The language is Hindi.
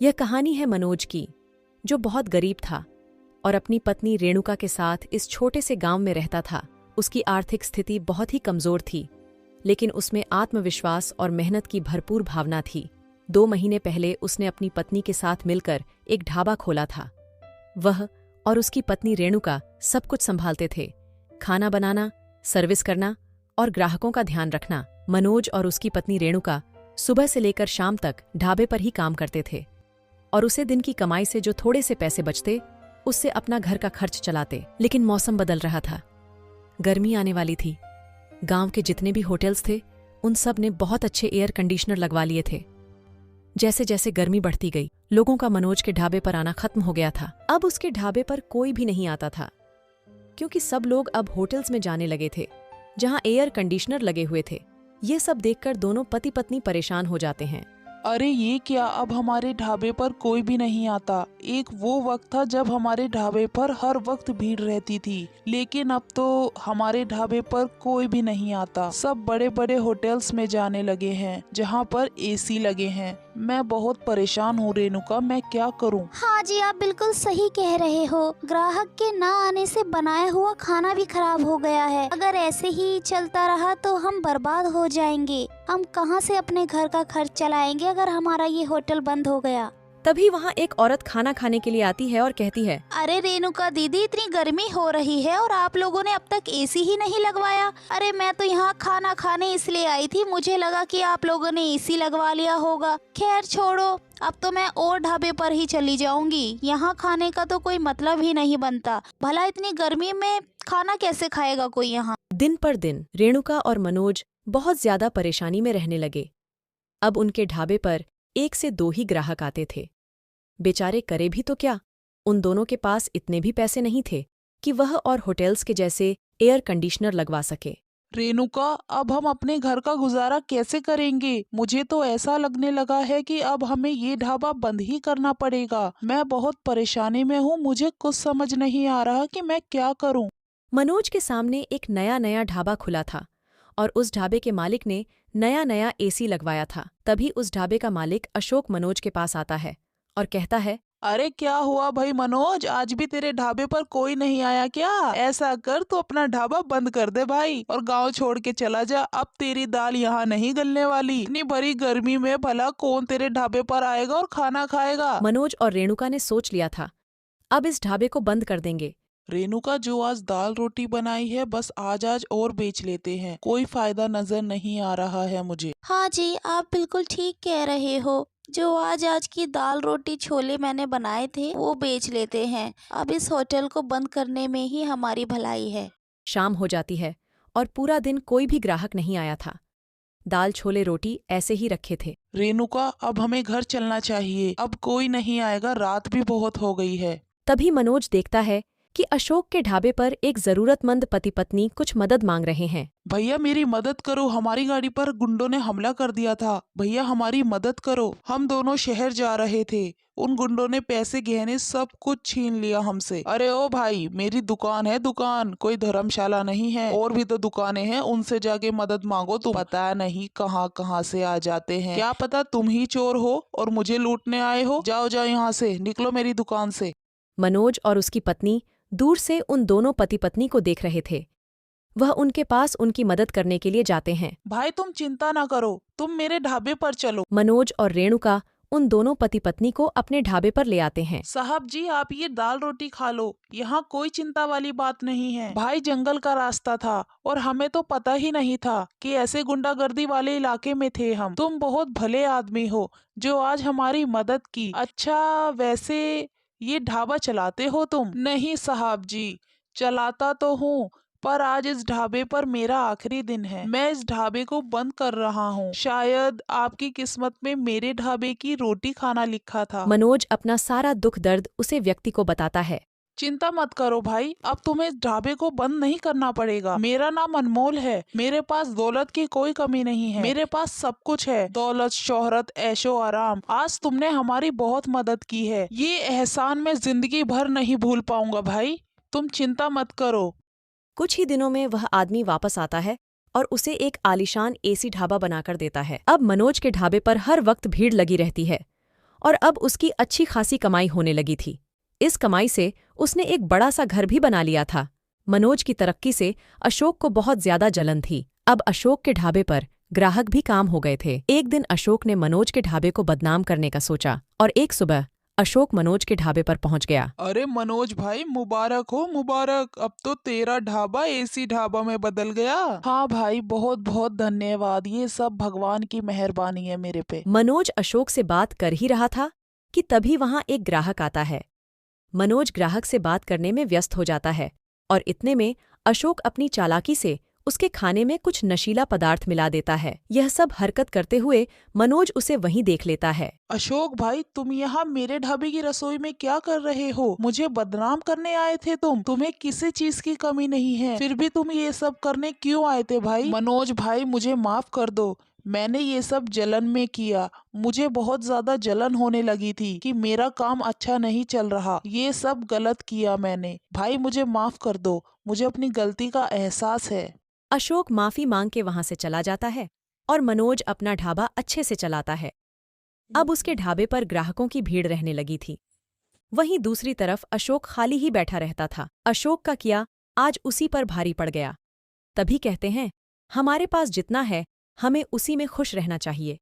यह कहानी है मनोज की, जो बहुत गरीब था और अपनी पत्नी रेणुका के साथ इस छोटे से गांव में रहता था। उसकी आर्थिक स्थिति बहुत ही कमजोर थी, लेकिन उसमें आत्मविश्वास और मेहनत की भरपूर भावना थी। 2 महीने पहले उसने अपनी पत्नी के साथ मिलकर एक ढाबा खोला था। वह और उसकी पत्नी रेणुका सब कुछ संभालते थे, खाना बनाना, सर्विस करना और ग्राहकों का ध्यान रखना। मनोज और उसकी पत्नी रेणुका सुबह से लेकर शाम तक ढाबे पर ही काम करते थे और उसे दिन की कमाई से जो थोड़े से पैसे बचते, उससे अपना घर का खर्च चलाते। लेकिन मौसम बदल रहा था, गर्मी आने वाली थी। गांव के जितने भी होटल्स थे, उन सब ने बहुत अच्छे एयर कंडीशनर लगवा लिए थे। जैसे जैसे गर्मी बढ़ती गई, लोगों का मनोज के ढाबे पर आना खत्म हो गया था। अब उसके ढाबे पर कोई भी नहीं आता था, क्योंकि सब लोग अब होटल्स में जाने लगे थे, जहां एयर कंडीशनर लगे हुए थे। ये सब देखकर दोनों पति पत्नी परेशान हो जाते हैं। अरे ये क्या, अब हमारे ढाबे पर कोई भी नहीं आता। एक वो वक्त था जब हमारे ढाबे पर हर वक्त भीड़ रहती थी, लेकिन अब तो हमारे ढाबे पर कोई भी नहीं आता। सब बड़े बड़े होटल्स में जाने लगे हैं, जहाँ पर एसी लगे हैं। मैं बहुत परेशान हूँ रेणुका, मैं क्या करूँ? हाँ जी, आप बिल्कुल सही कह रहे हो। ग्राहक के ना आने से बनाया हुआ खाना भी खराब हो गया है। अगर ऐसे ही चलता रहा तो हम बर्बाद हो जाएंगे। हम कहाँ से अपने घर का खर्च चलाएंगे अगर हमारा ये होटल बंद हो गया? तभी वहां एक औरत खाना खाने के लिए आती है और कहती है, अरे रेणुका दीदी, इतनी गर्मी हो रही है और आप लोगों ने अब तक एसी ही नहीं लगवाया। अरे मैं तो यहाँ खाना खाने इसलिए आई थी, मुझे लगा कि आप लोगों ने एसी लगवा लिया होगा। खैर छोड़ो, अब तो मैं और ढाबे पर ही चली जाऊंगी। यहाँ खाने का तो कोई मतलब ही नहीं बनता। भला इतनी गर्मी में खाना कैसे खाएगा कोई यहाँ? दिन पर दिन रेणुका और मनोज बहुत ज्यादा परेशानी में रहने लगे। अब उनके ढाबे पर 1 से 2 ही ग्राहक आते थे। बेचारे करे भी तो क्या, उन दोनों के पास इतने भी पैसे नहीं थे कि वह और होटल्स के जैसे एयर कंडीशनर लगवा सके। रेणुका, अब हम अपने घर का गुजारा कैसे करेंगे? मुझे तो ऐसा लगने लगा है कि अब हमें ये ढाबा बंद ही करना पड़ेगा। मैं बहुत परेशानी में हूँ, मुझे कुछ समझ नहीं आ रहा कि मैं क्या करूँ। मनोज के सामने एक नया ढाबा खुला था और उस ढाबे के मालिक ने नया एसी लगवाया था। तभी उस ढाबे का मालिक अशोक मनोज के पास आता है और कहता है, अरे क्या हुआ भाई मनोज, आज भी तेरे ढाबे पर कोई नहीं आया क्या? ऐसा कर, तू अपना ढाबा बंद कर दे भाई और गांव छोड़ के चला जा। अब तेरी दाल यहाँ नहीं गलने वाली। इतनी भरी गर्मी में भला कौन तेरे ढाबे पर आएगा और खाना खाएगा? मनोज और रेणुका ने सोच लिया था, अब इस ढाबे को बंद कर देंगे। रेणुका, जो आज दाल रोटी बनाई है बस आज और बेच लेते हैं, कोई फायदा नजर नहीं आ रहा है मुझे। हाँ जी, आप बिल्कुल ठीक कह रहे हो। जो आज की दाल रोटी छोले मैंने बनाए थे वो बेच लेते हैं। अब इस होटल को बंद करने में ही हमारी भलाई है। शाम हो जाती है और पूरा दिन कोई भी ग्राहक नहीं आया था। दाल छोले रोटी ऐसे ही रखे थे। रेणुका, अब हमें घर चलना चाहिए, अब कोई नहीं आएगा, रात भी बहुत हो गई है। तभी मनोज देखता है कि अशोक के ढाबे पर एक जरूरतमंद पति पत्नी कुछ मदद मांग रहे हैं। भैया मेरी मदद करो, हमारी गाड़ी पर गुंडों ने हमला कर दिया था। भैया हमारी मदद करो, हम दोनों शहर जा रहे थे, उन गुंडों ने पैसे गहने सब कुछ छीन लिया हमसे। अरे ओ भाई, मेरी दुकान है, दुकान कोई धर्मशाला नहीं है। और भी तो दुकानें हैं, उनसे जाके मदद मांगो। तुम पता नहीं कहाँ कहाँ से आ जाते हैं, क्या पता तुम ही चोर हो और मुझे लूटने आए हो। जाओ जाओ यहाँ से, निकलो मेरी दुकान से। मनोज और उसकी पत्नी दूर से उन दोनों पति पत्नी को देख रहे थे। वह उनके पास उनकी मदद करने के लिए जाते हैं। भाई तुम चिंता ना करो, तुम मेरे ढाबे पर चलो। मनोज और रेणुका उन दोनों पति पत्नी को अपने ढाबे पर ले आते हैं। साहब जी, आप ये दाल रोटी खा लो, यहाँ कोई चिंता वाली बात नहीं है। भाई जंगल का रास्ता था और हमें तो पता ही नहीं था कि ऐसे गुंडागर्दी वाले इलाके में थे हम। तुम बहुत भले आदमी हो जो आज हमारी मदद की। अच्छा वैसे ये ढाबा चलाते हो तुम? नहीं साहब जी, चलाता तो हूँ, पर आज इस ढाबे पर मेरा आखिरी दिन है। मैं इस ढाबे को बंद कर रहा हूँ। शायद आपकी किस्मत में मेरे ढाबे की रोटी खाना लिखा था। मनोज अपना सारा दुख दर्द उसे व्यक्ति को बताता है। चिंता मत करो भाई, अब तुम्हें इस ढाबे को बंद नहीं करना पड़ेगा। मेरा नाम अनमोल है, मेरे पास दौलत की कोई कमी नहीं है, मेरे पास सब कुछ है, दौलत, शोहरत, ऐशो आराम। आज तुमने हमारी बहुत मदद की है, ये एहसान मैं जिंदगी भर नहीं भूल पाऊंगा भाई, तुम चिंता मत करो। कुछ ही दिनों में वह आदमी वापस आता है और उसे एक आलीशान एसी ढाबा बनाकर देता है। अब मनोज के ढाबे पर हर वक्त भीड़ लगी रहती है और अब उसकी अच्छी खासी कमाई होने लगी थी। इस कमाई से उसने एक बड़ा सा घर भी बना लिया था। मनोज की तरक्की से अशोक को बहुत ज्यादा जलन थी। अब अशोक के ढाबे पर ग्राहक भी काम हो गए थे। एक दिन अशोक ने मनोज के ढाबे को बदनाम करने का सोचा और एक सुबह अशोक मनोज के ढाबे पर पहुंच गया। अरे मनोज भाई, मुबारक हो मुबारक, अब तो तेरा ढाबा एसी ढाबा में बदल गया। हाँ भाई, बहुत बहुत धन्यवाद, ये सब भगवान की मेहरबानी है मेरे पे। मनोज अशोक से बात कर ही रहा था कि तभी वहां एक ग्राहक आता है। मनोज ग्राहक से बात करने में व्यस्त हो जाता है और इतने में अशोक अपनी चालाकी से उसके खाने में कुछ नशीला पदार्थ मिला देता है। यह सब हरकत करते हुए मनोज उसे वहीं देख लेता है। अशोक भाई, तुम यहाँ मेरे ढाबे की रसोई में क्या कर रहे हो? मुझे बदनाम करने आए थे तुम? तुम्हें किसी चीज की कमी नहीं है, फिर भी तुम ये सब करने क्यों आए थे भाई? मनोज भाई, मुझे माफ कर दो, मैंने ये सब जलन में किया। मुझे बहुत ज्यादा जलन होने लगी थी कि मेरा काम अच्छा नहीं चल रहा। ये सब गलत किया मैंने। भाई मुझे माफ कर दो, मुझे अपनी गलती का एहसास है। अशोक माफी मांग के वहां से चला जाता है और मनोज अपना ढाबा अच्छे से चलाता है। अब उसके ढाबे पर ग्राहकों की भीड़ रहने लगी थी। वहीं दूसरी तरफ अशोक खाली ही बैठा रहता था। अशोक का किया आज उसी पर भारी पड़ गया। तभी कहते हैं, हमारे पास जितना है हमें उसी में खुश रहना चाहिए।